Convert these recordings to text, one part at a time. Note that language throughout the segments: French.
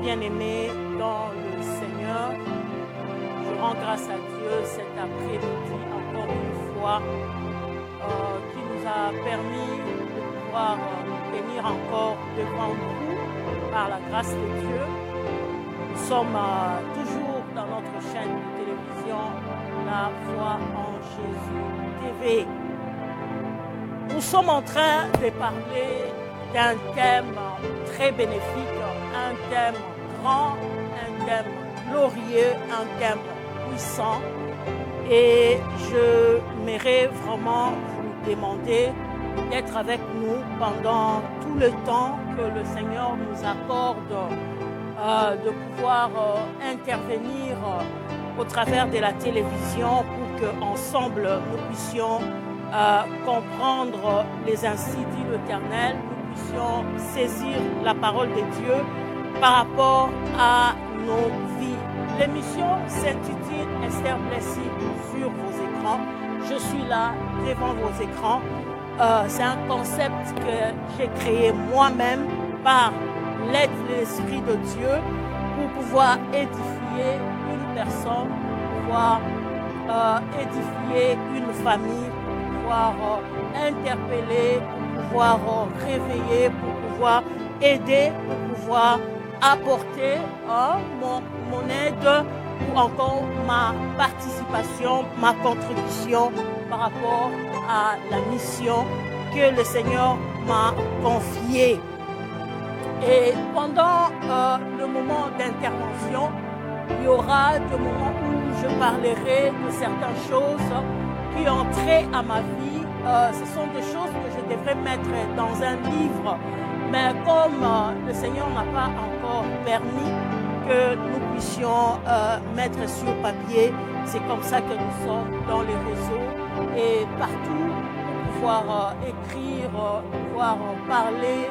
bien-aimés dans le Seigneur, je rends grâce à Dieu cet après-midi encore une fois qui nous a permis de pouvoir venir encore devant vous par la grâce de Dieu. Nous sommes toujours dans notre chaîne de télévision La Foi en Jésus TV. Nous sommes en train de parler d'un thème très bénéfique, un thème grand, un thème glorieux, un thème puissant. Et je m'aimerais vraiment vous demander d'être avec nous pendant tout le temps que le Seigneur nous accorde, de pouvoir intervenir au travers de la télévision pour qu'ensemble nous puissions comprendre les ainsi dit l'Éternel, nous puissions saisir la parole de Dieu par rapport à nos vies. L'émission s'intitule Esther Blessing sur vos écrans. Je suis là devant vos écrans. C'est un concept que j'ai créé moi-même par l'aide de l'Esprit de Dieu pour pouvoir édifier une personne, pour pouvoir édifier une famille, pour pouvoir interpeller, pour pouvoir réveiller, pour pouvoir aider, pour pouvoir apporter mon aide ou encore ma participation, ma contribution par rapport à la mission que le Seigneur m'a confiée. Et pendant le moment d'intervention, il y aura des moments où je parlerai de certaines choses qui ont trait à ma vie. Ce sont des choses que je devrais mettre dans un livre. Mais comme le Seigneur n'a pas encore permis que nous puissions mettre sur papier, c'est comme ça que nous sommes dans les réseaux et partout pour pouvoir écrire, pouvoir parler,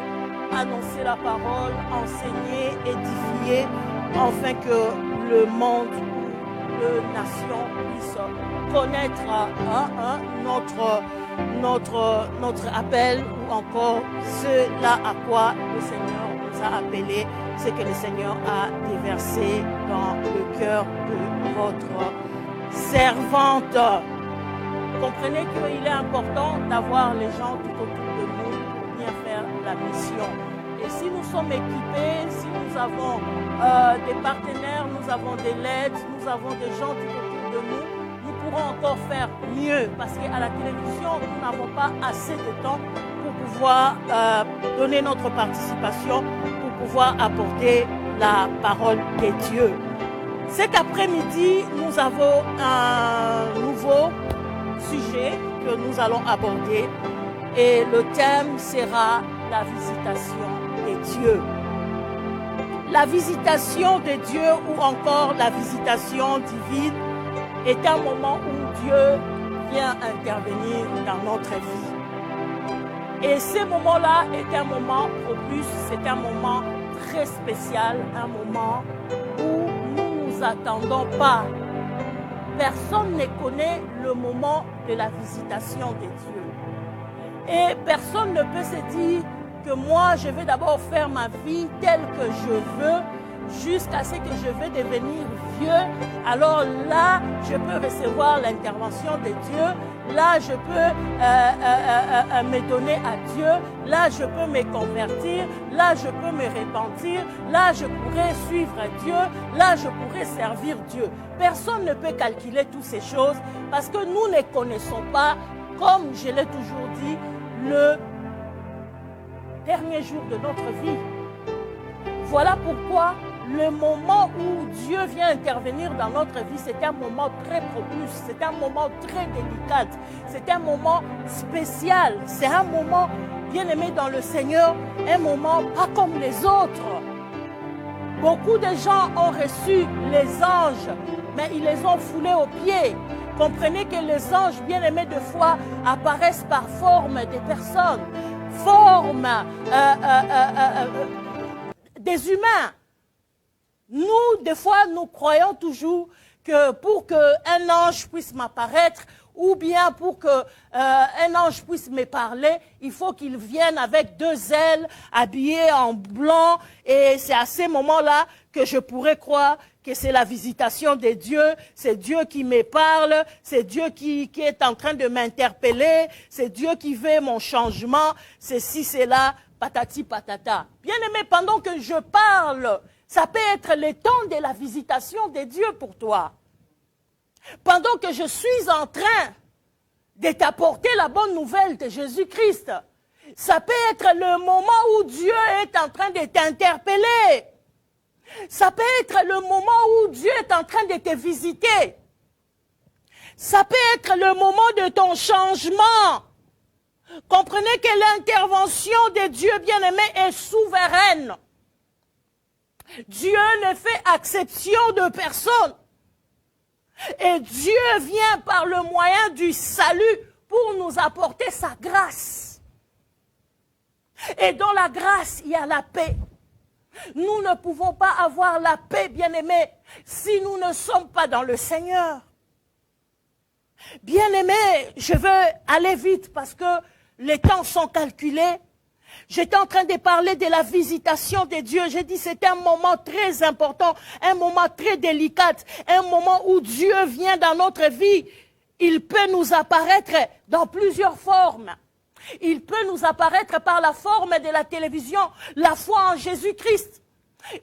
annoncer la parole, enseigner, édifier, afin que le monde, les nations puissent connaître notre appel ou encore cela à quoi le Seigneur nous a appelés, ce que le Seigneur a déversé dans le cœur de votre servante. Comprenez qu'il est important d'avoir les gens tout autour de nous pour bien faire la mission. Et si nous sommes équipés, si nous avons des partenaires, nous avons des leads, nous avons des gens tout autour de nous, nous pourrons encore faire mieux. Parce qu'à la télévision, nous n'avons pas assez de temps pour pouvoir donner notre participation, pour pouvoir apporter la parole de Dieu. Cet après-midi, nous avons un nouveau sujet que nous allons aborder et le thème sera la visitation de Dieu. La visitation de Dieu ou encore la visitation divine est un moment où Dieu vient intervenir dans notre vie. Et ce moment-là est un moment propice, c'est un moment très spécial, un moment où nous ne nous attendons pas. Personne ne connaît le moment de la visitation de Dieu. Et personne ne peut se dire que moi, je vais d'abord faire ma vie telle que je veux jusqu'à ce que je vais devenir vieux. Alors là, je peux recevoir l'intervention de Dieu. Là, je peux me donner à Dieu. Là, je peux me convertir. Là, je peux me repentir. Là, je pourrais suivre Dieu. Là, je pourrais servir Dieu. Personne ne peut calculer toutes ces choses parce que nous ne connaissons pas, comme je l'ai toujours dit, le dernier jour de notre vie. Voilà pourquoi le moment où Dieu vient intervenir dans notre vie, c'est un moment très propice, c'est un moment très délicat, c'est un moment spécial, c'est un moment bien aimé dans le Seigneur, un moment pas comme les autres. Beaucoup de gens ont reçu les anges, mais ils les ont foulés aux pieds. Comprenez que les anges bien aimés de foi apparaissent par forme des personnes, forme des humains. Nous, des fois, nous croyons toujours que pour qu'un ange puisse m'apparaître ou bien pour que un ange puisse me parler, il faut qu'il vienne avec 2 ailes, habillé en blanc, et c'est à ces moments-là que je pourrais croire que c'est la visitation de Dieu, c'est Dieu qui me parle, c'est Dieu qui est en train de m'interpeller, c'est Dieu qui veut mon changement, c'est ci, c'est là, patati patata. Bien-aimé, pendant que je parle, ça peut être le temps de la visitation de Dieu pour toi. Pendant que je suis en train de t'apporter la bonne nouvelle de Jésus-Christ, ça peut être le moment où Dieu est en train de t'interpeller. Ça peut être le moment où Dieu est en train de te visiter. Ça peut être le moment de ton changement. Comprenez que l'intervention de Dieu bien-aimé est souveraine. Dieu ne fait exception de personne. Et Dieu vient par le moyen du salut pour nous apporter sa grâce. Et dans la grâce, il y a la paix. Nous ne pouvons pas avoir la paix, bien-aimés, si nous ne sommes pas dans le Seigneur. Bien-aimés, je veux aller vite parce que les temps sont calculés. J'étais en train de parler de la visitation de Dieu. J'ai dit c'est un moment très important, un moment très délicat, un moment où Dieu vient dans notre vie. Il peut nous apparaître dans plusieurs formes. Il peut nous apparaître par la forme de la télévision, la foi en Jésus-Christ.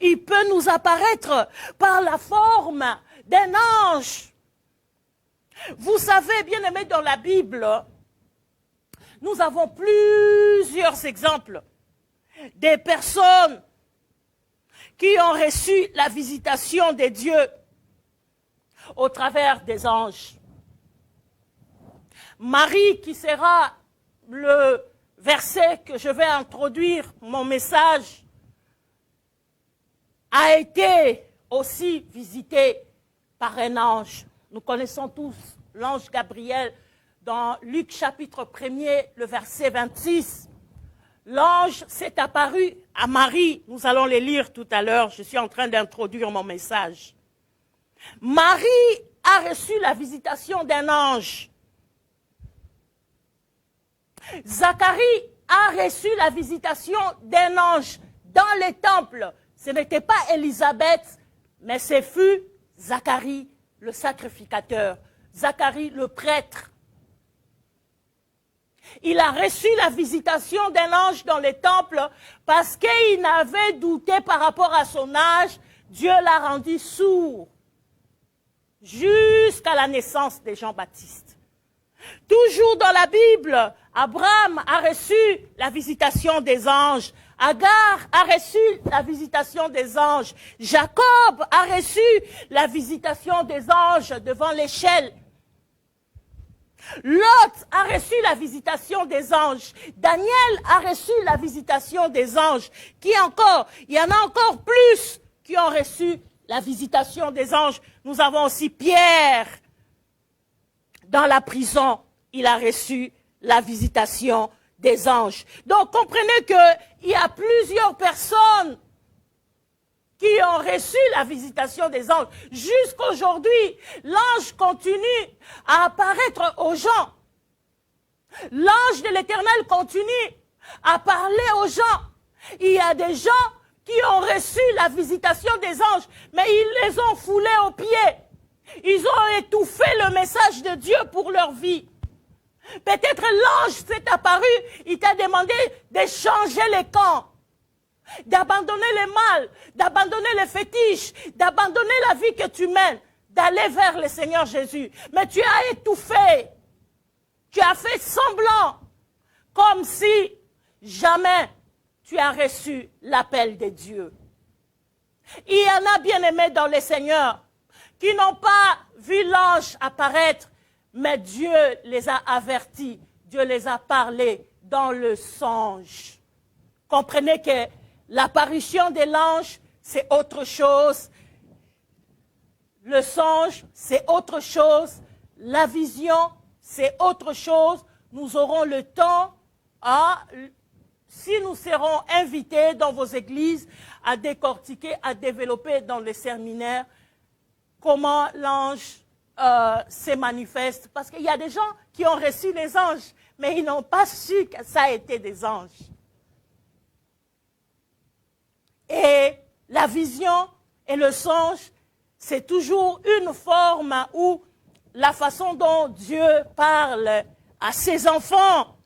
Il peut nous apparaître par la forme d'un ange. Vous savez, bien aimé, dans la Bible, nous avons plusieurs exemples des personnes qui ont reçu la visitation de Dieu au travers des anges. Marie, qui sera le verset que je vais introduire, mon message, a été aussi visitée par un ange. Nous connaissons tous l'ange Gabriel dans Luc chapitre 1er, le verset 26. L'ange s'est apparu à Marie. Nous allons les lire tout à l'heure. Je suis en train d'introduire mon message. Marie a reçu la visitation d'un ange. Zacharie a reçu la visitation d'un ange dans les temples. Ce n'était pas Élisabeth, mais ce fut Zacharie, le sacrificateur. Zacharie, le prêtre. Il a reçu la visitation d'un ange dans les temples parce qu'il n'avait douté par rapport à son âge. Dieu l'a rendu sourd jusqu'à la naissance de Jean-Baptiste. Toujours dans la Bible, Abraham a reçu la visitation des anges. Agar a reçu la visitation des anges. Jacob a reçu la visitation des anges devant l'échelle. Lot a reçu la visitation des anges. Daniel a reçu la visitation des anges. Qui encore? Il y en a encore plus qui ont reçu la visitation des anges. Nous avons aussi Pierre. Dans la prison, il a reçu la visitation des anges. Donc, comprenez qu'il y a plusieurs personnes qui ont reçu la visitation des anges. Jusqu'aujourd'hui, l'ange continue à apparaître aux gens. L'ange de l'Éternel continue à parler aux gens. Il y a des gens qui ont reçu la visitation des anges, mais ils les ont foulés aux pieds. Ils ont étouffé le message de Dieu pour leur vie. Peut-être l'ange s'est apparu, il t'a demandé de changer les camps, d'abandonner le mal, d'abandonner les fétiches, d'abandonner la vie que tu mènes, d'aller vers le Seigneur Jésus. Mais tu as étouffé, tu as fait semblant, comme si jamais tu as reçu l'appel de Dieu. Il y en a bien aimés dans le Seigneur qui n'ont pas vu l'ange apparaître, mais Dieu les a avertis, Dieu les a parlé dans le songe. Comprenez que l'apparition de l'ange, c'est autre chose. Le songe, c'est autre chose. La vision, c'est autre chose. Nous aurons le temps, si nous serons invités dans vos églises, à décortiquer, à développer dans les séminaires comment l'ange se manifeste. Parce qu'il y a des gens qui ont reçu les anges, mais ils n'ont pas su que ça a été des anges. Et la vision et le songe, c'est toujours une forme où la façon dont Dieu parle à ses enfants,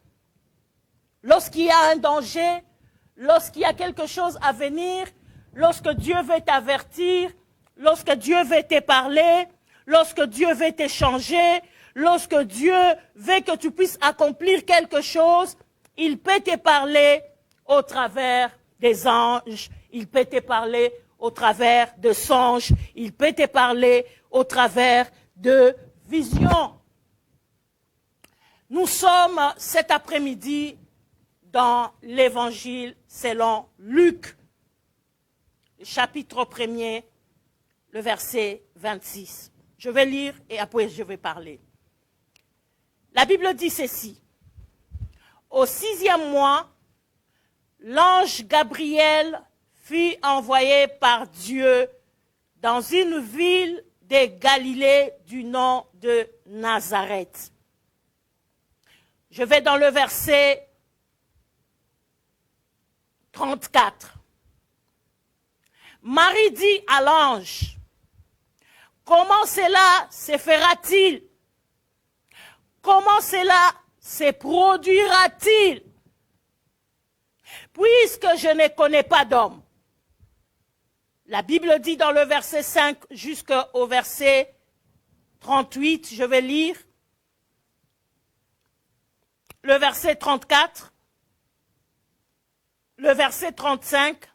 lorsqu'il y a un danger, lorsqu'il y a quelque chose à venir, lorsque Dieu veut t'avertir, lorsque Dieu veut te parler, lorsque Dieu veut t'échanger, lorsque Dieu veut que tu puisses accomplir quelque chose, il peut te parler au travers des anges, il peut te parler au travers de songes, il peut te parler au travers de visions. Nous sommes cet après-midi dans l'Évangile selon Luc, chapitre 1er, le verset 26. Je vais lire et après je vais parler. La Bible dit ceci. Au 6e mois, l'ange Gabriel fut envoyé par Dieu dans une ville de Galilée du nom de Nazareth. Je vais dans le verset 34. Marie dit à l'ange, « Comment cela se fera-t-il? Comment cela se produira-t-il? Puisque je ne connais pas d'homme. » La Bible dit dans le verset 5 jusqu'au verset 38, je vais lire. Le verset 34, le verset 35.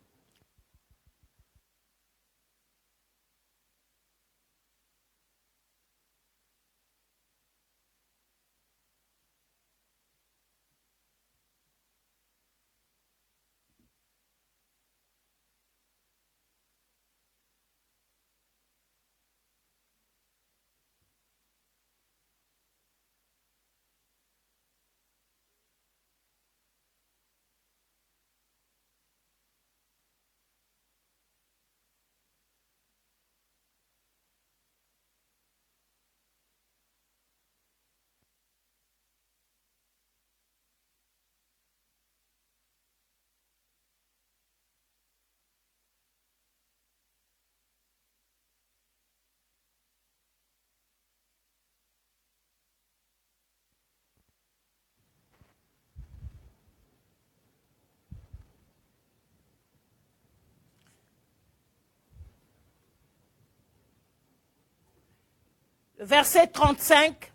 Verset 35,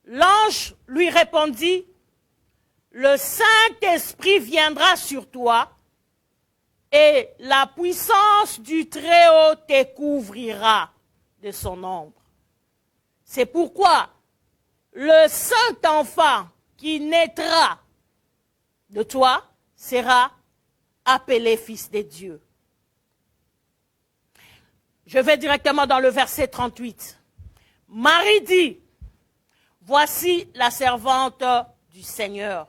l'ange lui répondit, « Le Saint-Esprit viendra sur toi et la puissance du Très-Haut te couvrira de son ombre. C'est pourquoi le Saint-Enfant qui naîtra de toi sera appelé Fils de Dieu. » Je vais directement dans le verset 38. Marie dit, « Voici la servante du Seigneur,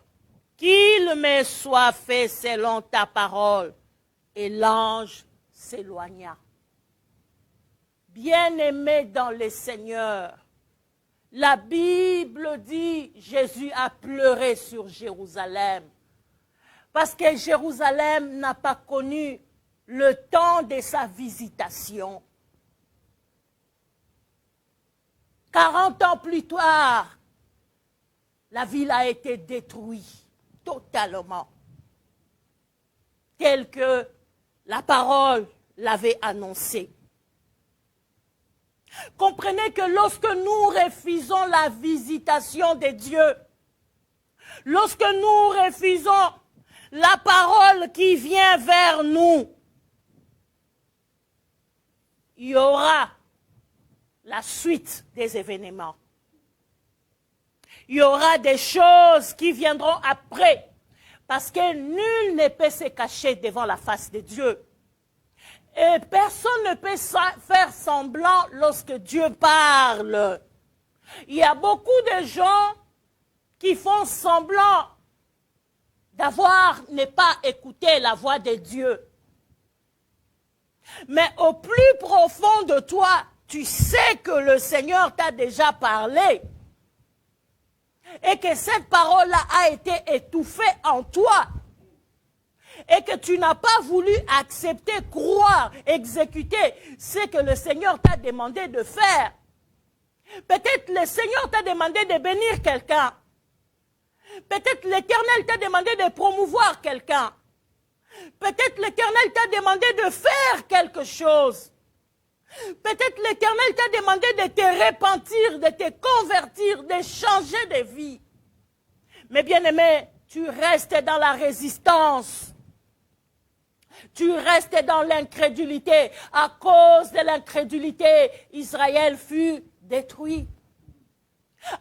qu'il me soit fait selon ta parole. » Et l'ange s'éloigna. Bien-aimé dans le Seigneur, la Bible dit, Jésus a pleuré sur Jérusalem, parce que Jérusalem n'a pas connu le temps de sa visitation. 40 ans plus tard, la ville a été détruite totalement, telle que la parole l'avait annoncé. Comprenez que lorsque nous refusons la visitation de Dieu, lorsque nous refusons la parole qui vient vers nous, il y aura la suite des événements. Il y aura des choses qui viendront après, parce que nul ne peut se cacher devant la face de Dieu. Et personne ne peut faire semblant lorsque Dieu parle. Il y a beaucoup de gens qui font semblant ne pas écouter la voix de Dieu. Mais au plus profond de toi, tu sais que le Seigneur t'a déjà parlé et que cette parole-là a été étouffée en toi et que tu n'as pas voulu accepter, croire, exécuter ce que le Seigneur t'a demandé de faire. Peut-être le Seigneur t'a demandé de bénir quelqu'un. Peut-être l'Éternel t'a demandé de promouvoir quelqu'un. Peut-être l'Éternel t'a demandé de faire quelque chose. Peut-être l'Éternel t'a demandé de te repentir, de te convertir, de changer de vie. Mais bien-aimé, tu restes dans la résistance. Tu restes dans l'incrédulité. À cause de l'incrédulité, Israël fut détruit.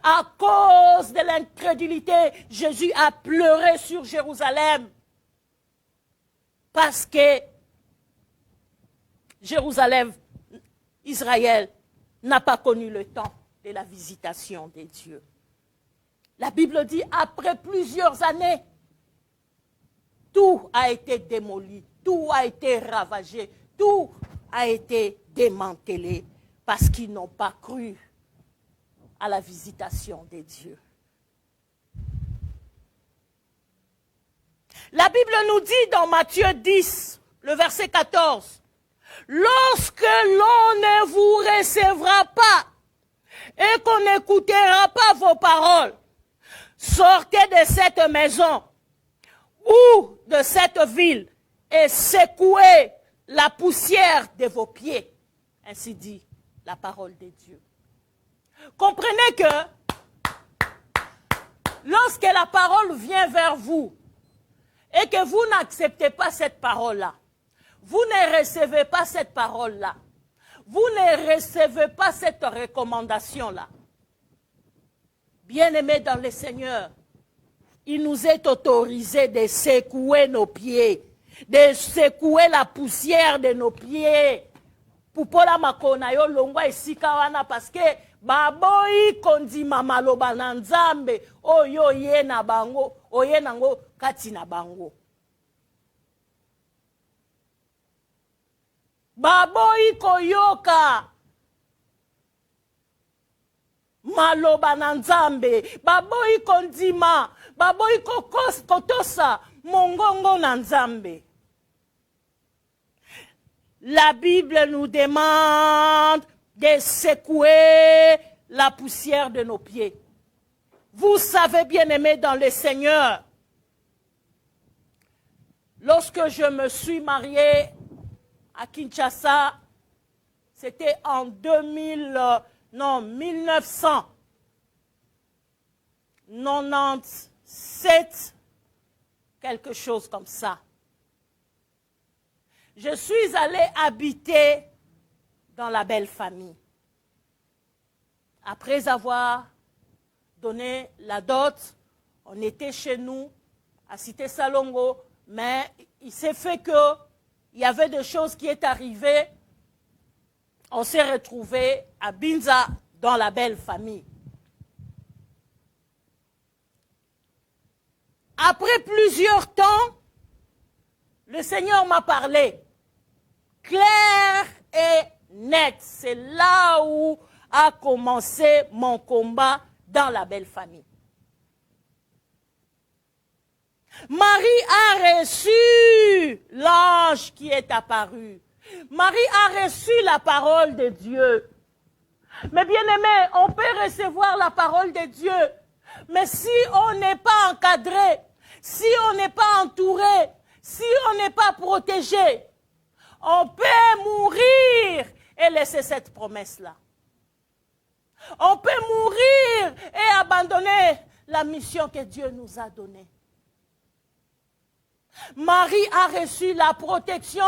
À cause de l'incrédulité, Jésus a pleuré sur Jérusalem. Parce que Jérusalem, Israël, n'a pas connu le temps de la visitation des dieux. La Bible dit, après plusieurs années, tout a été démoli, tout a été ravagé, tout a été démantelé parce qu'ils n'ont pas cru à la visitation des dieux. La Bible nous dit dans Matthieu 10, le verset 14, « Lorsque l'on ne vous recevra pas et qu'on n'écoutera pas vos paroles, sortez de cette maison ou de cette ville et secouez la poussière de vos pieds. » Ainsi dit la parole de Dieu. Comprenez que lorsque la parole vient vers vous et que vous n'acceptez pas cette parole-là, vous ne recevez pas cette parole-là, vous ne recevez pas cette recommandation-là. Bien-aimés dans le Seigneur, il nous est autorisé de secouer nos pieds, de secouer la poussière de nos pieds. Pupola makona yo longwa esika wana parce que baboyi kondima maloba na Nzambe oyo ye na bango oye nango kati na bango. Baboyi koyoka maloba na Nzambe, baboyi kondima, baboyi kotosa mongongo na Nzambe. La Bible nous demande de secouer la poussière de nos pieds. Vous savez, bien-aimés dans le Seigneur, lorsque je me suis mariée à Kinshasa, c'était en 1997, quelque chose comme ça. Je suis allée habiter dans la belle famille. Après avoir donné la dot, on était chez nous, à Cité Salongo, mais il s'est fait qu'il y avait des choses qui sont arrivées. On s'est retrouvés à Binza, dans la belle famille. Après plusieurs temps, le Seigneur m'a parlé. Clair et net. C'est là où a commencé mon combat dans la belle famille. Marie a reçu l'ange qui est apparu. Marie a reçu la parole de Dieu. Mais bien aimé, on peut recevoir la parole de Dieu. Mais si on n'est pas encadré, si on n'est pas entouré, si on n'est pas protégé, on peut mourir et laisser cette promesse-là. On peut mourir et abandonner la mission que Dieu nous a donnée. Marie a reçu la protection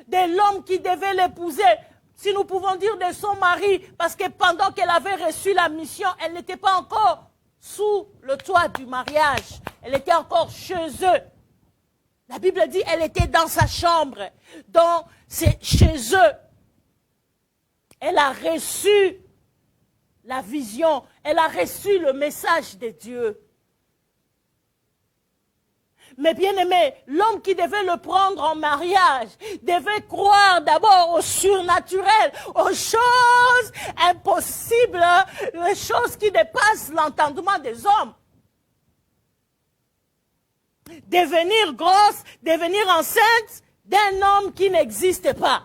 de l'homme qui devait l'épouser. Si nous pouvons dire de son mari, parce que pendant qu'elle avait reçu la mission, elle n'était pas encore sous le toit du mariage. Elle était encore chez eux. La Bible dit qu'elle était dans sa chambre, chez eux. Elle a reçu la vision, elle a reçu le message de Dieu. Mais bien aimé, l'homme qui devait le prendre en mariage devait croire d'abord au surnaturel, aux choses impossibles, les choses qui dépassent l'entendement des hommes. Devenir grosse, devenir enceinte d'un homme qui n'existe pas.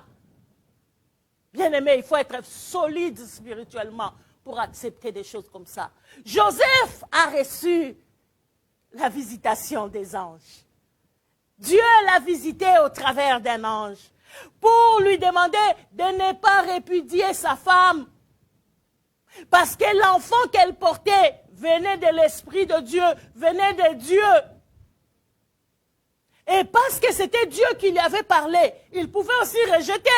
Bien aimé, il faut être solide spirituellement pour accepter des choses comme ça. Joseph a reçu la visitation des anges. Dieu l'a visité au travers d'un ange pour lui demander de ne pas répudier sa femme parce que l'enfant qu'elle portait venait de l'Esprit de Dieu, venait de Dieu. Et parce que c'était Dieu qui lui avait parlé, il pouvait aussi rejeter.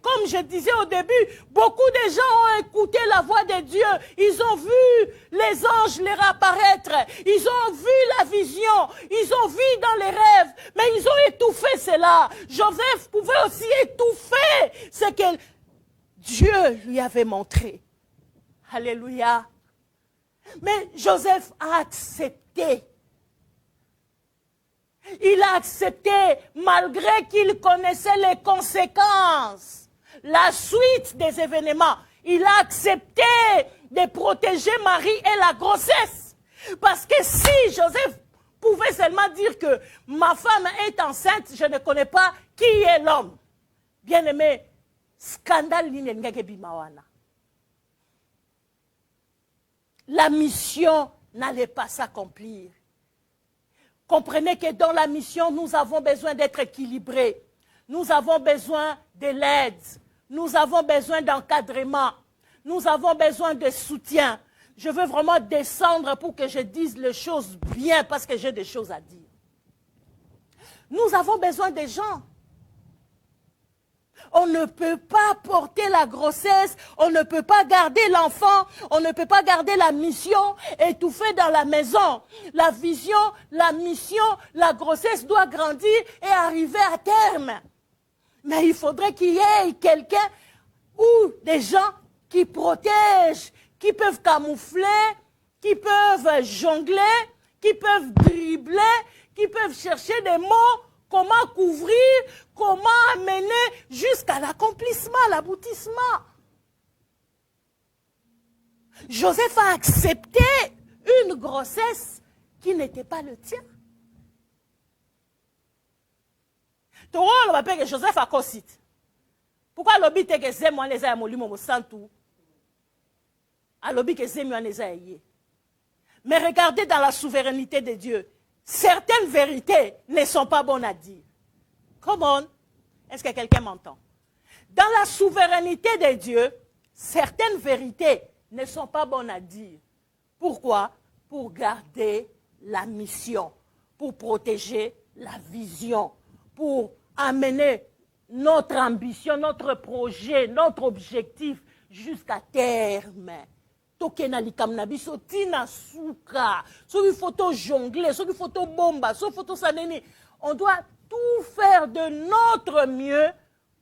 Comme je disais au début, beaucoup de gens ont écouté la voix de Dieu. Ils ont vu les anges leur apparaître. Ils ont vu la vision. Ils ont vu dans les rêves. Mais ils ont étouffé cela. Joseph pouvait aussi étouffer ce que Dieu lui avait montré. Alléluia. Mais Joseph a accepté. Il a accepté malgré qu'il connaissait les conséquences, la suite des événements. Il a accepté de protéger Marie et la grossesse. Parce que si Joseph pouvait seulement dire que ma femme est enceinte, je ne connais pas qui est l'homme. Bien aimé, scandale bimawana. La mission n'allait pas s'accomplir. Comprenez que dans la mission, nous avons besoin d'être équilibrés. Nous avons besoin de l'aide. Nous avons besoin d'encadrement. Nous avons besoin de soutien. Je veux vraiment descendre pour que je dise les choses bien parce que j'ai des choses à dire. Nous avons besoin des gens. On ne peut pas porter la grossesse, on ne peut pas garder l'enfant, on ne peut pas garder la mission étouffée dans la maison. La vision, la mission, la grossesse doit grandir et arriver à terme. Mais il faudrait qu'il y ait quelqu'un ou des gens qui protègent, qui peuvent camoufler, qui peuvent jongler, qui peuvent dribbler, qui peuvent chercher des mots. Comment couvrir, comment amener jusqu'à l'accomplissement, l'aboutissement. Joseph a accepté une grossesse qui n'était pas le tien. On va que Joseph a cosite. Pourquoi l'obit est que c'est moi les aïe mon santou? À l'obit que c'est moi les aïe. Mais regardez dans la souveraineté de Dieu. Certaines vérités ne sont pas bonnes à dire. Come on. Est-ce que quelqu'un m'entend? Dans la souveraineté de Dieu, certaines vérités ne sont pas bonnes à dire. Pourquoi? Pour garder la mission, pour protéger la vision, pour amener notre ambition, notre projet, notre objectif jusqu'à terme. On doit tout faire de notre mieux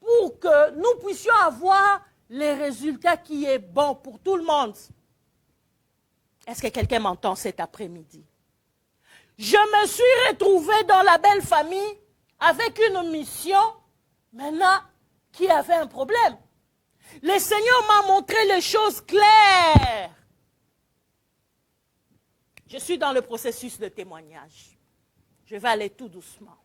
pour que nous puissions avoir les résultats qui est bon pour tout le monde. Est-ce que quelqu'un m'entend cet après-midi? Je me suis retrouvée dans la belle famille avec une mission maintenant qui avait un problème. Le Seigneur m'a montré les choses claires. Je suis dans le processus de témoignage. Je vais aller tout doucement.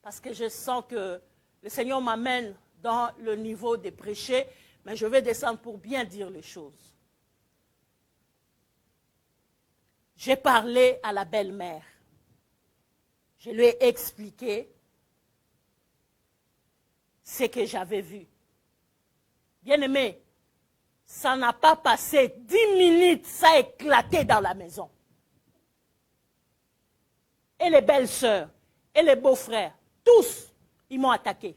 Parce que je sens que le Seigneur m'amène dans le niveau des prêchés, mais je vais descendre pour bien dire les choses. J'ai parlé à la belle-mère. Je lui ai expliqué ce que j'avais vu. Bien-aimé, ça n'a pas passé 10 minutes, ça a éclaté dans la maison. Et les belles-sœurs, et les beaux-frères, tous, ils m'ont attaqué.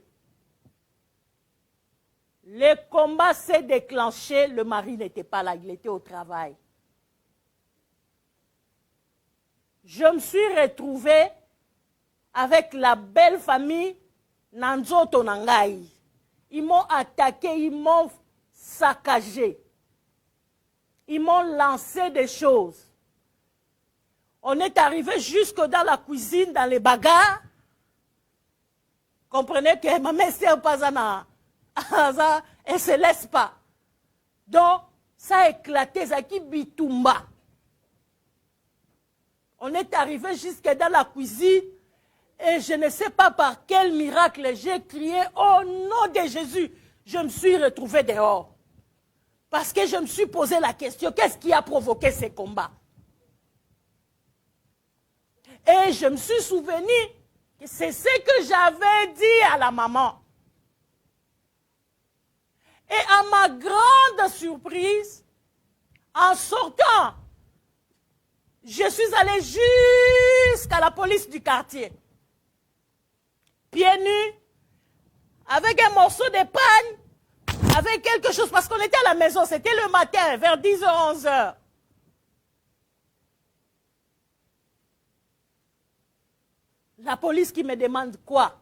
Le combat s'est déclenché, le mari n'était pas là, il était au travail. Je me suis retrouvée avec la belle famille Nanzoto Nangai. Ils m'ont attaqué, ils m'ont saccagé. Ils m'ont lancé des choses. On est arrivé jusque dans la cuisine, dans les bagarres. Comprenez que ma mère ne pas elle ne se laisse pas. Donc, ça a éclaté, ça qui bitumba. On est arrivé jusque dans la cuisine et je ne sais pas par quel miracle j'ai crié au nom de Jésus. Je me suis retrouvé dehors. Parce que je me suis posé la question, qu'est-ce qui a provoqué ces combats? Et je me suis souvenu que c'est ce que j'avais dit à la maman. Et à ma grande surprise, en sortant, je suis allée jusqu'à la police du quartier. Pieds nus, avec un morceau de pain, avec quelque chose, parce qu'on était à la maison, c'était le matin, vers 10h, 11h. La police qui me demande quoi?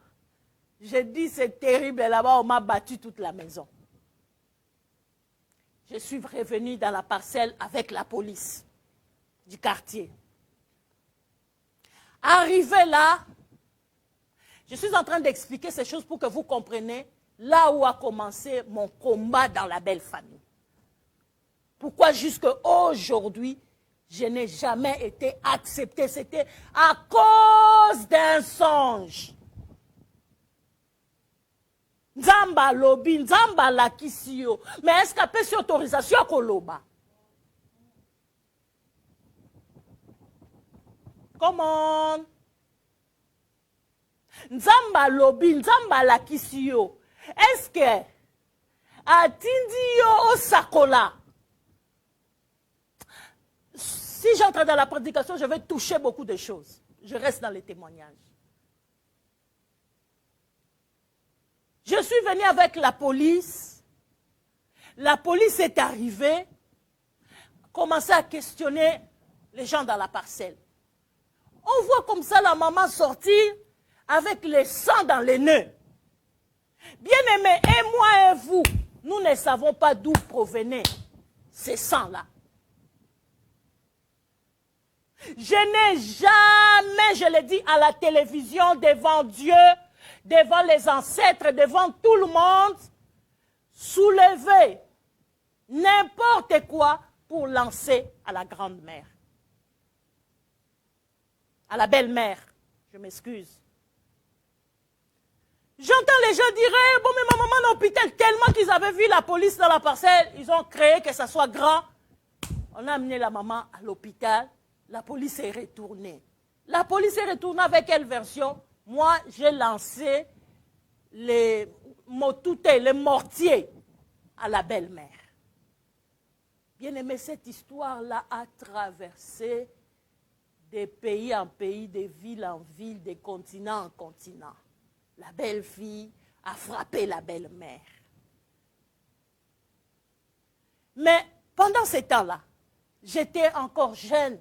J'ai dit, c'est terrible, là-bas, on m'a battu toute la maison. Je suis revenue dans la parcelle avec la police du quartier. Arrivé là, je suis en train d'expliquer ces choses pour que vous compreniez là où a commencé mon combat dans la belle famille. Pourquoi jusqu'à aujourd'hui, je n'ai jamais été acceptée. C'était à cause d'un songe. Nzamba lobi, nzamba la kisio. Mais est-ce qu'il y a une autorisation à Koloba? Comment? Nzamba lobi, nzamba la kisio. Est-ce que atindio osakola? Si j'entre dans la prédication, je vais toucher beaucoup de choses. Je reste dans les témoignages. Je suis venue avec la police. La police est arrivée, commençait à questionner les gens dans la parcelle. On voit comme ça la maman sortir avec le sang dans les nœuds. Bien-aimés, et moi et vous, nous ne savons pas d'où provenaient ces sangs-là. Je n'ai jamais, je l'ai dit à la télévision, devant Dieu, devant les ancêtres, devant tout le monde, soulevé n'importe quoi pour lancer à la grande-mère. À la belle-mère, je m'excuse. J'entends les gens dire, bon, mais ma maman en hôpital, tellement qu'ils avaient vu la police dans la parcelle, ils ont créé que ça soit grand. On a amené la maman à l'hôpital, la police est retournée. La police est retournée avec quelle version? Moi, j'ai lancé les mortiers à la belle-mère. Bien aimé, cette histoire-là a traversé des pays en pays, des villes en villes, des continents en continents. La belle-fille a frappé la belle-mère. Mais pendant ce temps-là, j'étais encore jeune.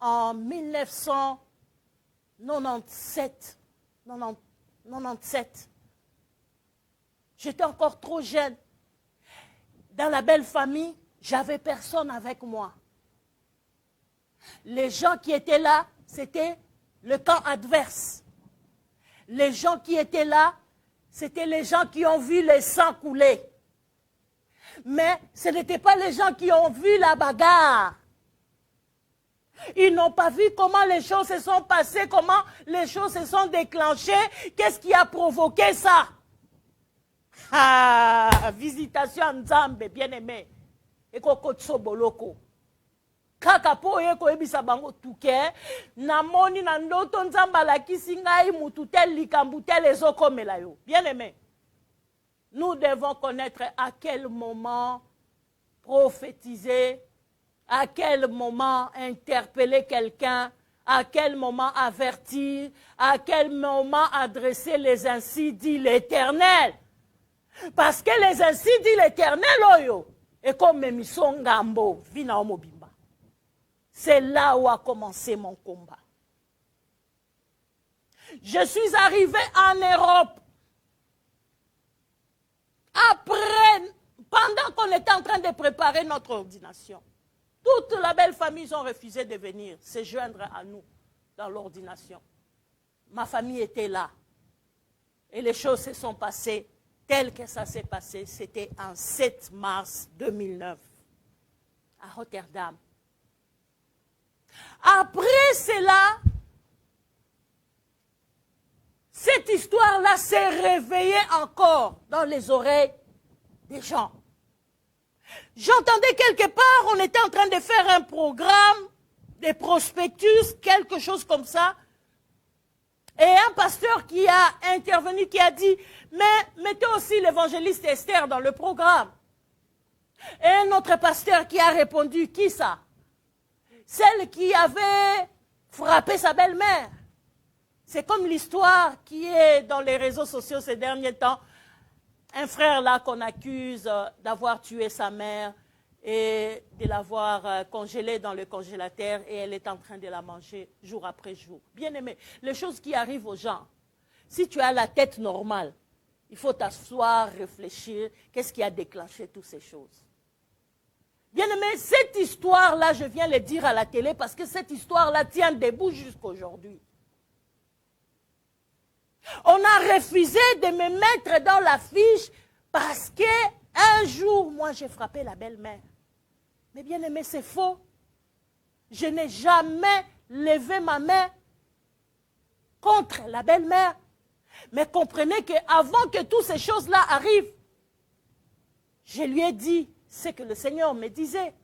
En 1997, j'étais encore trop jeune. Dans la belle famille, j'avais personne avec moi. Les gens qui étaient là, c'était le camp adverse. Les gens qui étaient là, c'était les gens qui ont vu le sang couler. Mais ce n'étaient pas les gens qui ont vu la bagarre. Ils n'ont pas vu comment les choses se sont passées, comment les choses se sont déclenchées, qu'est-ce qui a provoqué ça. Ah, visitation à Nzambe, bien-aimé. Et kokotso boloko. Kaka po yeko ebisa bango tuke, namoni na ndoto Nzamba la kisingai mututel likambutel ezokomela yo. Bien-aimé. Nous devons connaître à quel moment prophétiser, à quel moment interpeller quelqu'un, à quel moment avertir, à quel moment adresser les ainsi dit l'Éternel. Parce que les ainsi dit l'Éternel, oyo, et comme Memisongambo, vina omobimba. C'est là où a commencé mon combat. Je suis arrivé en Europe. Après, pendant qu'on était en train de préparer notre ordination, Toute la belle famille, ils ont refusé de venir se joindre à nous dans l'ordination. Ma famille était là. Et les choses se sont passées telles que ça s'est passé. C'était en 7 mars 2009 à Rotterdam. Après cela, cette histoire-là s'est réveillée encore dans les oreilles des gens. J'entendais quelque part, on était en train de faire un programme, des prospectus, quelque chose comme ça. Et un pasteur qui a intervenu, qui a dit, mais mettez aussi l'évangéliste Esther dans le programme. Et un autre pasteur qui a répondu, qui ça? Celle qui avait frappé sa belle-mère. C'est comme l'histoire qui est dans les réseaux sociaux ces derniers temps. Un frère là qu'on accuse d'avoir tué sa mère et de l'avoir congelée dans le congélateur et elle est en train de la manger jour après jour. Bien aimé, les choses qui arrivent aux gens, si tu as la tête normale, il faut t'asseoir, réfléchir, qu'est-ce qui a déclenché toutes ces choses. Bien aimé, cette histoire-là, je viens le dire à la télé parce que cette histoire-là tient debout jusqu'à aujourd'hui. On a refusé de me mettre dans l'affiche parce qu'un jour, moi, j'ai frappé la belle-mère. Mais bien aimé, c'est faux. Je n'ai jamais levé ma main contre la belle-mère. Mais comprenez qu'avant que toutes ces choses-là arrivent, je lui ai dit ce que le Seigneur me disait.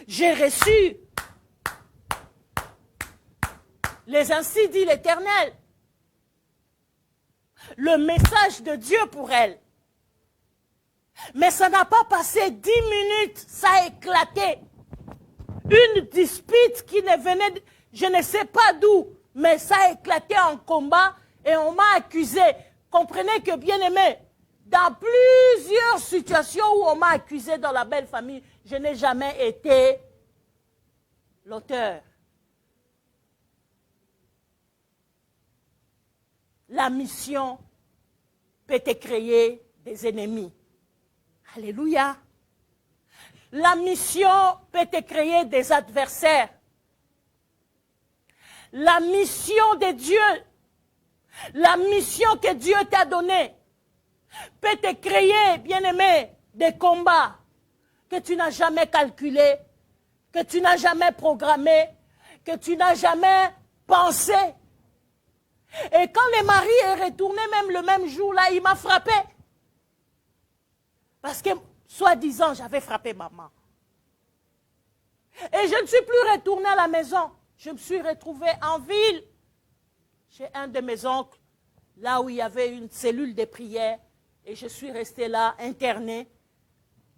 J'ai reçu les ainsi dit l'Éternel. Le message de Dieu pour elle. Mais ça n'a pas passé 10 minutes, ça a éclaté. Une dispute qui ne venait, je ne sais pas d'où, mais ça a éclaté en combat et on m'a accusé. Comprenez que, bien aimé, dans plusieurs situations où on m'a accusé dans la belle famille, je n'ai jamais été l'auteur. La mission peut te créer des ennemis. Alléluia. La mission peut te créer des adversaires. La mission de Dieu, la mission que Dieu t'a donnée, peut te créer, bien-aimé, des combats que tu n'as jamais calculés, que tu n'as jamais programmés, que tu n'as jamais pensé. Et quand le mari est retourné même le même jour-là, il m'a frappé. Parce que, soi-disant, j'avais frappé maman. Et je ne suis plus retournée à la maison. Je me suis retrouvée en ville, chez un de mes oncles, là où il y avait une cellule de prière. Et je suis restée là, internée,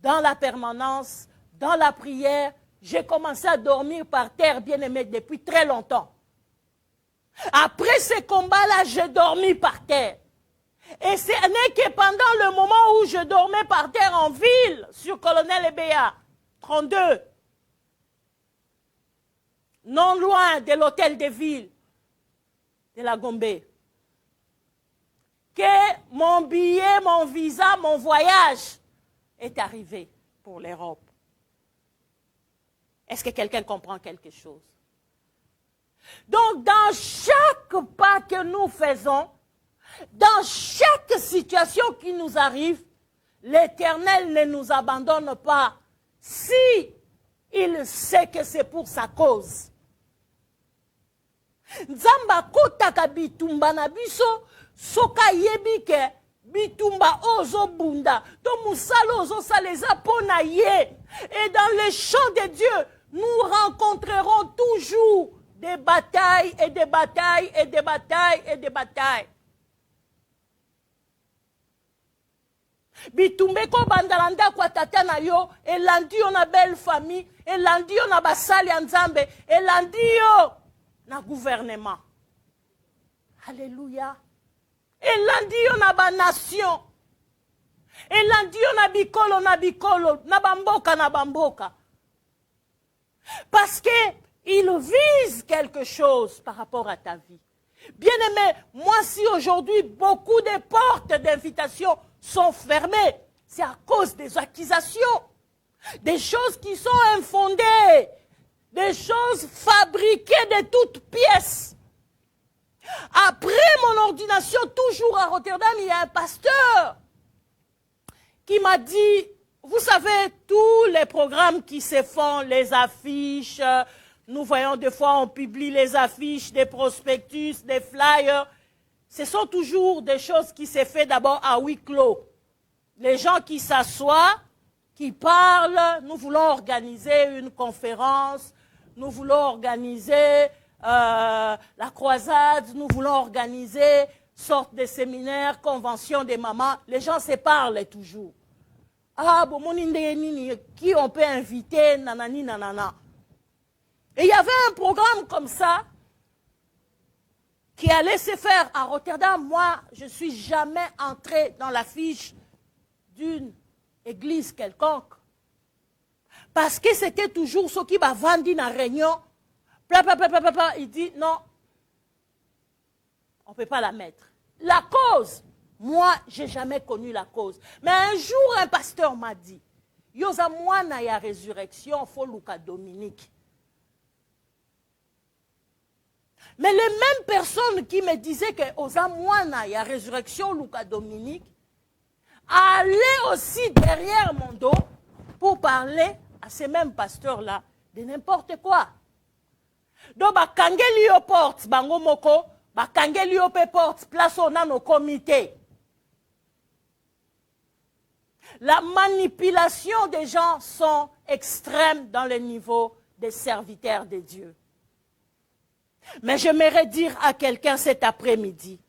dans la permanence, dans la prière. J'ai commencé à dormir par terre, bien aimé, depuis très longtemps. Après ce combat-là, j'ai dormi par terre. Et ce n'est que pendant le moment où je dormais par terre en ville, sur Colonel Ebea, 32, non loin de l'hôtel de ville de la Gombe, que mon billet, mon visa, mon voyage est arrivé pour l'Europe. Est-ce que quelqu'un comprend quelque chose? Donc, dans chaque pas que nous faisons, dans chaque situation qui nous arrive, l'Éternel ne nous abandonne pas si il sait que c'est pour sa cause. Nzamba kotaka bitumba na biso soka yebi ke bitumba ozo bunda to musalo ozo saleza pona ye. Et dans les champs de Dieu, nous rencontrerons toujours des batailles et des batailles et des batailles et des batailles. Bitumbe ko bandalanda kwa tata na yo, elandi yo na belle famille, elandi yo na basali ya Nzambe, elandi yo na gouvernement. Alléluia. Elandi yo na ba nation. Elandi yo na bikolo, na bamboka na bamboka. Parce que il vise quelque chose par rapport à ta vie. Bien-aimé, moi si aujourd'hui beaucoup de portes d'invitation sont fermées, c'est à cause des accusations. des choses qui sont infondées, des choses fabriquées de toutes pièces. Après mon ordination, toujours à Rotterdam, il y a un pasteur qui m'a dit, vous savez, tous les programmes qui se font, les affiches, nous voyons des fois, on publie les affiches, des prospectus, des flyers. Ce sont toujours des choses qui se font d'abord à huis clos. Les gens qui s'assoient, qui parlent, nous voulons organiser une conférence, nous voulons organiser la croisade, nous voulons organiser sorte de séminaires, convention des mamans. Les gens se parlent toujours. Ah, bon, qui on peut inviter, nanani, nanana. Et il y avait un programme comme ça qui allait se faire à Rotterdam. Moi, je ne suis jamais entré dans l'affiche d'une église quelconque. Parce que c'était toujours ce qui m'a vendu dans la réunion. Il dit non, on ne peut pas la mettre. La cause, moi, je n'ai jamais connu la cause. Mais un jour, un pasteur m'a dit, Yosa mwana ya résurrection, faut Luka Dominique. Mais les mêmes personnes qui me disaient que Yosa mwana ya résurrection, Luka Dominique, allaient aussi derrière mon dos pour parler à ces mêmes pasteurs-là de n'importe quoi. Donc, bakangeli yo porte, bango moko, bakangeli yo pe porte, place on a nos comités. La manipulation des gens sont extrêmes dans le niveau des serviteurs de Dieu. Mais j'aimerais dire à quelqu'un cet après-midi,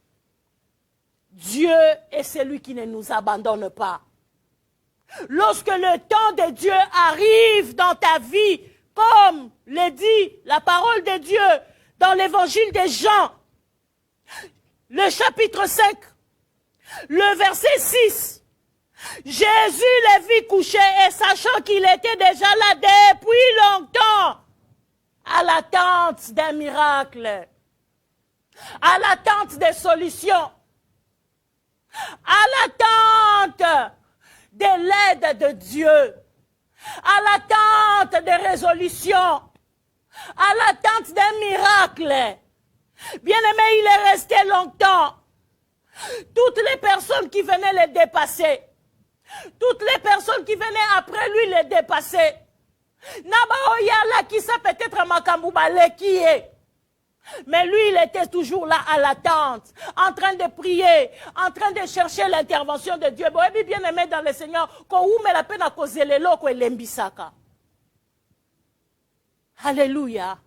Dieu est celui qui ne nous abandonne pas. Lorsque le temps de Dieu arrive dans ta vie, comme le dit la parole de Dieu dans l'évangile de Jean, le chapitre 5, le verset 6, Jésus les vit coucher et sachant qu'il était déjà là depuis longtemps, à l'attente d'un miracle, à l'attente des solutions, à l'attente de l'aide de Dieu, à l'attente des résolutions, à l'attente d'un miracle. Bien-aimé, il est resté longtemps. Toutes les personnes qui venaient le dépasser, toutes les personnes qui venaient après lui le dépasser, Nabaoyala qui sait peut-être Makamboubale qui est. Mais lui, il était toujours là à l'attente, en train de prier, en train de chercher l'intervention de Dieu. Bon, et bien aimé dans le Seigneur, qu'on met la peine à causer les lots, qu'on l'embissaka. Alléluia.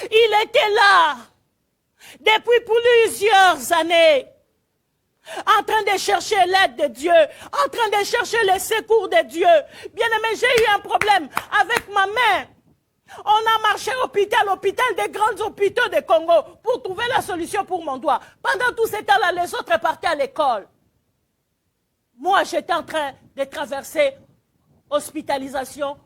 Il était là, depuis plusieurs années, en train de chercher l'aide de Dieu, en train de chercher le secours de Dieu. Bien aimé, j'ai eu un problème avec ma main. On a marché hôpital des grands hôpitaux de Congo pour trouver la solution pour mon doigt. Pendant tout ce temps-là, les autres partaient à l'école. Moi, j'étais en train de traverser hospitalisation.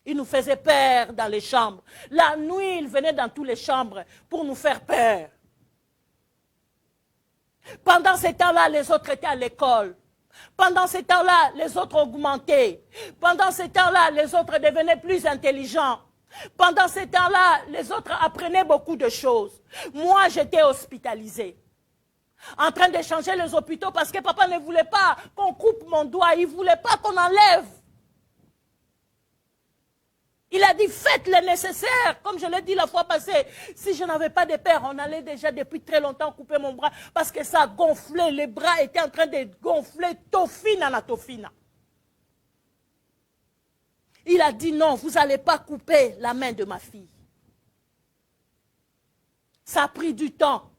Il nous faisait peur dans les chambres. La nuit, il venait dans toutes les chambres pour nous faire peur. Pendant ce temps-là, les autres étaient à l'école. Pendant ce temps-là, les autres augmentaient. Pendant ce temps-là, les autres devenaient plus intelligents. Pendant ce temps-là, les autres apprenaient beaucoup de choses. Moi, j'étais hospitalisée. En train de changer les hôpitaux parce que papa ne voulait pas qu'on coupe mon doigt. Il ne voulait pas qu'on enlève. Il a dit, faites le nécessaire. Comme je l'ai dit la fois passée, si je n'avais pas de père, on allait déjà depuis très longtemps couper mon bras parce que ça gonflait. Les bras étaient en train de gonfler, tofina na tofina. Il a dit, non, vous n'allez pas couper la main de ma fille. Ça a pris du temps.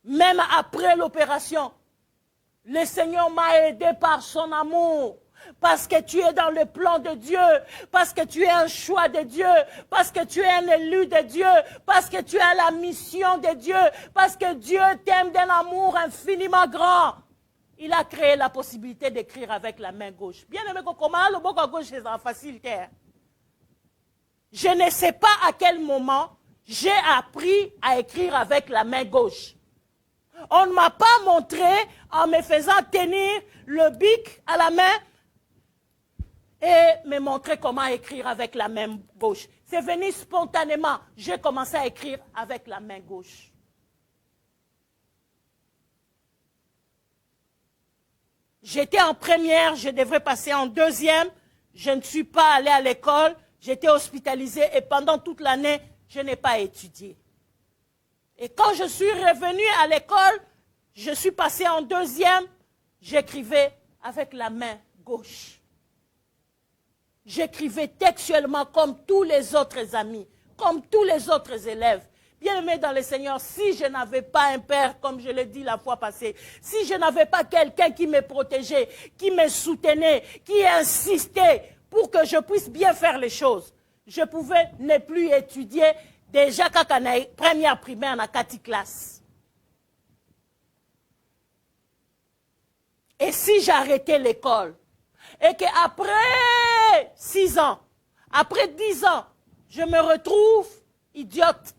Même après l'opération, le Seigneur m'a aidé par son amour. Parce que tu es dans le plan de Dieu, parce que tu es un choix de Dieu, parce que tu es un élu de Dieu, parce que tu as la mission de Dieu, parce que Dieu t'aime d'un amour infiniment grand. Il a créé la possibilité d'écrire avec la main gauche. Bien aimé, comment le bras gauche est en facilité. Je ne sais pas à quel moment j'ai appris à écrire avec la main gauche. On ne m'a pas montré en me faisant tenir le bic à la main et me montrer comment écrire avec la main gauche. C'est venu spontanément. J'ai commencé à écrire avec la main gauche. J'étais en première, je devrais passer en deuxième. Je ne suis pas allée à l'école. J'étais hospitalisée et pendant toute l'année, je n'ai pas étudié. Et quand je suis revenue à l'école, je suis passée en deuxième, j'écrivais avec la main gauche. J'écrivais textuellement comme tous les autres amis, comme tous les autres élèves. Bien-aimés dans le Seigneur, si je n'avais pas un père, comme je l'ai dit la fois passée, si je n'avais pas quelqu'un qui me protégeait, qui me soutenait, qui insistait pour que je puisse bien faire les choses, je pouvais ne plus étudier déjà quand on a première primaire dans 4 classes. Et si j'arrêtais l'école, et qu'après 6 ans, après 10 ans, je me retrouve idiote,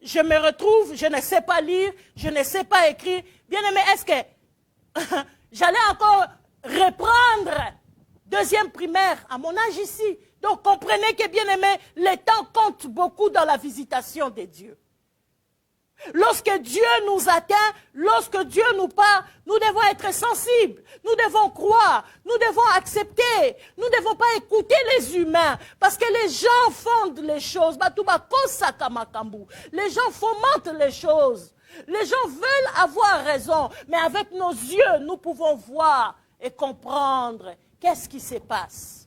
je me retrouve, je ne sais pas lire, je ne sais pas écrire, bien aimé, est-ce que j'allais encore reprendre deuxième primaire à mon âge ici? Donc comprenez que bien aimé, le temps compte beaucoup dans la visitation de Dieu. Lorsque Dieu nous atteint, lorsque Dieu nous parle, nous devons être sensibles, nous devons croire, nous devons accepter, nous ne devons pas écouter les humains, parce que les gens fondent les choses, les gens fomentent les choses, les gens veulent avoir raison, mais avec nos yeux, nous pouvons voir et comprendre qu'est-ce qui se passe.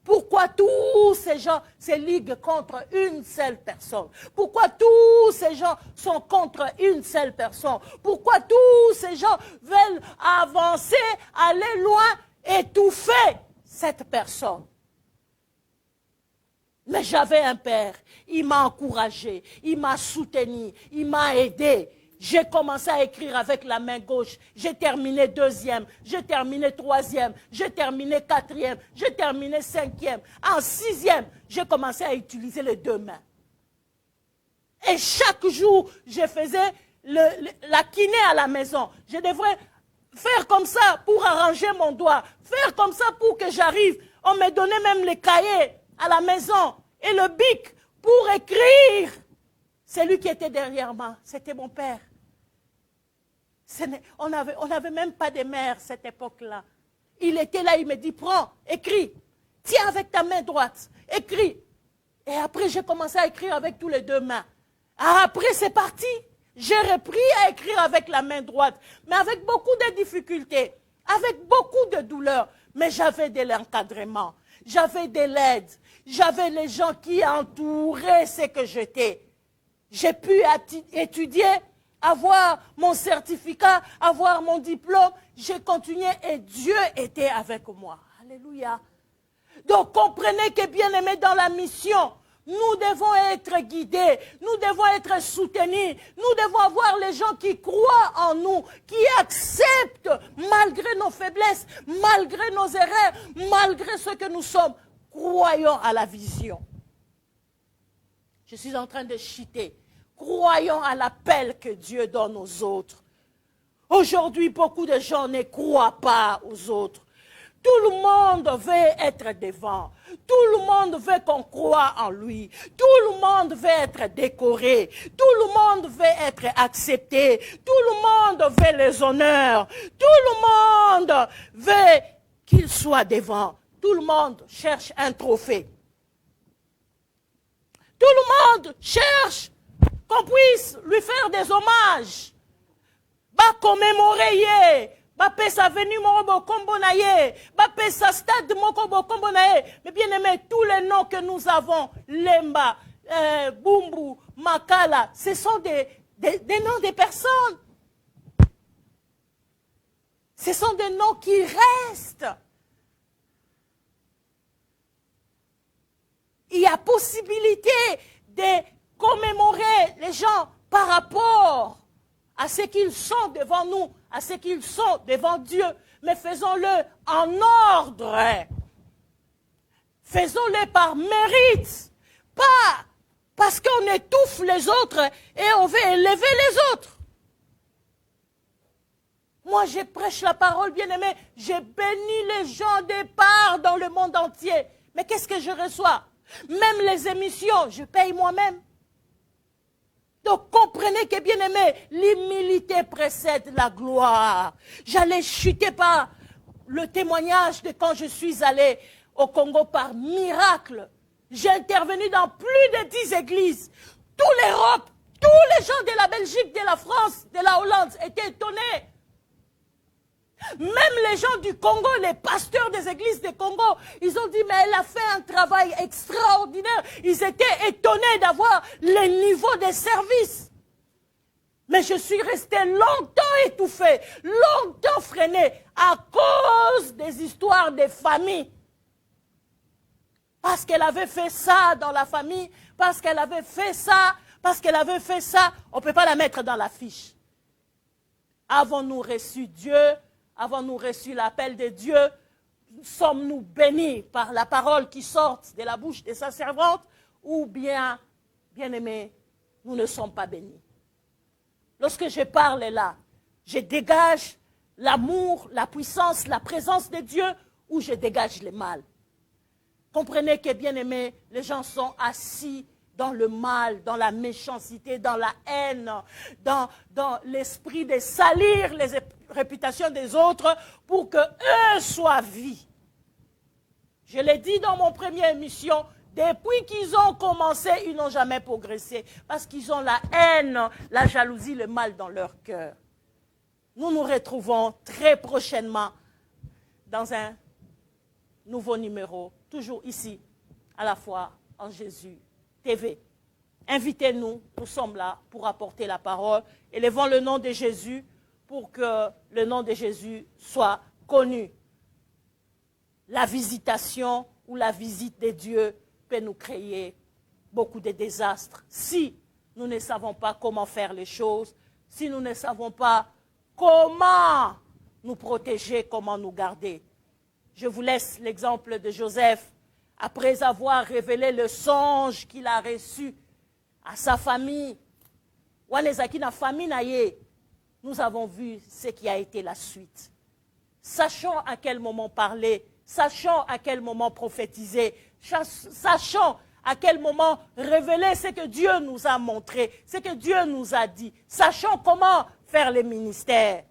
Pourquoi tous ces gens se liguent contre une seule personne? Pourquoi tous ces gens sont contre une seule personne? Pourquoi tous ces gens veulent avancer, aller loin, étouffer cette personne? Mais j'avais un père, il m'a encouragé, il m'a soutenu, il m'a aidé. J'ai commencé à écrire avec la main gauche. J'ai terminé deuxième, j'ai terminé troisième, j'ai terminé quatrième, j'ai terminé cinquième. En sixième, j'ai commencé à utiliser les deux mains. Et chaque jour, je faisais la kiné à la maison. Je devrais faire comme ça pour arranger mon doigt, faire comme ça pour que j'arrive. On me donnait même les cahiers à la maison et le bic pour écrire. Celui qui était derrière moi, c'était mon père. On n'avait même pas de mère à cette époque-là. Il était là, il me dit, prends, écris. Tiens avec ta main droite, écris. Et après, j'ai commencé à écrire avec tous les deux mains. Après, c'est parti. J'ai repris à écrire avec la main droite, mais avec beaucoup de difficultés, avec beaucoup de douleurs. Mais j'avais de l'encadrement, j'avais de l'aide, j'avais les gens qui entouraient ce que j'étais. J'ai pu étudier, avoir mon certificat, avoir mon diplôme. J'ai continué et Dieu était avec moi. Alléluia. Donc comprenez que bien aimé dans la mission, nous devons être guidés, nous devons être soutenus, nous devons avoir les gens qui croient en nous, qui acceptent malgré nos faiblesses, malgré nos erreurs, malgré ce que nous sommes. Croyons à la vision. Je suis en train de chuter. Croyons à l'appel que Dieu donne aux autres. Aujourd'hui, beaucoup de gens ne croient pas aux autres. Tout le monde veut être devant. Tout le monde veut qu'on croie en lui. Tout le monde veut être décoré. Tout le monde veut être accepté. Tout le monde veut les honneurs. Tout le monde veut qu'il soit devant. Tout le monde cherche un trophée. Tout le monde cherche qu'on puisse lui faire des hommages. Ba commémorer, ba pesa venu moko kombo na ye, ba pesa stade moko kombo na ye. Mais bien aimé, tous les noms que nous avons, Lemba, Bumbu, Makala, ce sont des noms de personnes. Ce sont des noms qui restent. Il y a possibilité de commémorer les gens par rapport à ce qu'ils sont devant nous, à ce qu'ils sont devant Dieu. Mais faisons-le en ordre. Faisons-le par mérite, pas Parce qu'on étouffe les autres et on veut élever les autres. Moi, je prêche la parole, bien-aimé. J'ai béni les gens des parts dans le monde entier. Mais qu'est-ce que je reçois? Même les émissions, je paye moi-même. Donc, comprenez que, bien-aimé, l'humilité précède la gloire. J'allais chuter par le témoignage de quand je suis allé au Congo par miracle. J'ai intervenu dans plus de 10 églises. Toute l'Europe, tous les gens de la Belgique, de la France, de la Hollande étaient étonnés. Même les gens du Congo, les pasteurs des églises du Congo, ils ont dit, mais elle a fait un travail extraordinaire. Ils étaient étonnés d'avoir le niveau des services. Mais je suis resté longtemps étouffé, longtemps freiné à cause des histoires des familles. Parce qu'elle avait fait ça dans la famille, parce qu'elle avait fait ça, on ne peut pas la mettre dans la fiche. Avons-nous reçu Dieu? Avons-nous reçu l'appel de Dieu? Sommes-nous bénis par la parole qui sort de la bouche de sa servante? Ou bien, bien-aimés, nous ne sommes pas bénis? Lorsque je parle là, je dégage l'amour, la puissance, la présence de Dieu, ou je dégage le mal? Comprenez que, bien-aimés, les gens sont assis dans le mal, dans la méchanceté, dans la haine, dans l'esprit de salir les réputations des autres pour qu'eux soient vus. Je l'ai dit dans mon première émission, depuis qu'ils ont commencé, ils n'ont jamais progressé parce qu'ils ont la haine, la jalousie, le mal dans leur cœur. Nous nous retrouvons très prochainement dans un nouveau numéro, toujours ici, à la fois en Jésus TV. Invitez-nous, nous sommes là pour apporter la parole. Élevons le nom de Jésus pour que le nom de Jésus soit connu. La visitation ou la visite de Dieu peut nous créer beaucoup de désastres si nous ne savons pas comment faire les choses, si nous ne savons pas comment nous protéger, comment nous garder. Je vous laisse l'exemple de Joseph. Après avoir révélé le songe qu'il a reçu à sa famille, nous avons vu ce qui a été la suite. Sachons à quel moment parler, sachons à quel moment prophétiser, sachons à quel moment révéler ce que Dieu nous a montré, ce que Dieu nous a dit. Sachons comment faire les ministères.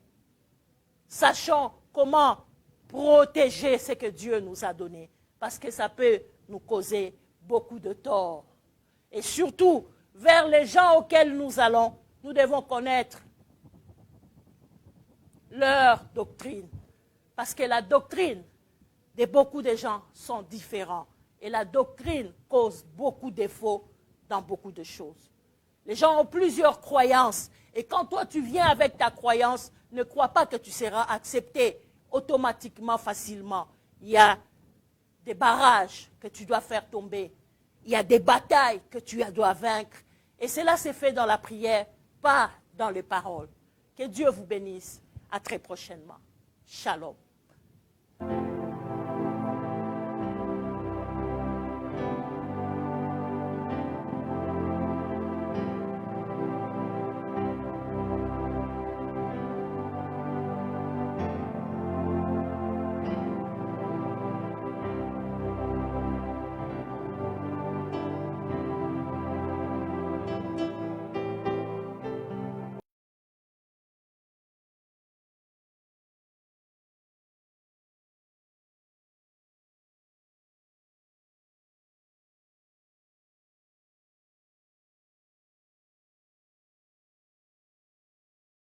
Sachons comment protéger ce que Dieu nous a donné. Parce que ça peut nous causer beaucoup de tort. Et surtout, vers les gens auxquels nous allons, nous devons connaître leur doctrine. Parce que la doctrine de beaucoup de gens sont différents. Et la doctrine cause beaucoup de défauts dans beaucoup de choses. Les gens ont plusieurs croyances. Et quand toi tu viens avec ta croyance, ne crois pas que tu seras accepté automatiquement, facilement. Il y a des barrages que tu dois faire tomber. Il y a des batailles que tu dois vaincre. Et cela s'est fait dans la prière, pas dans les paroles. Que Dieu vous bénisse. À très prochainement. Shalom.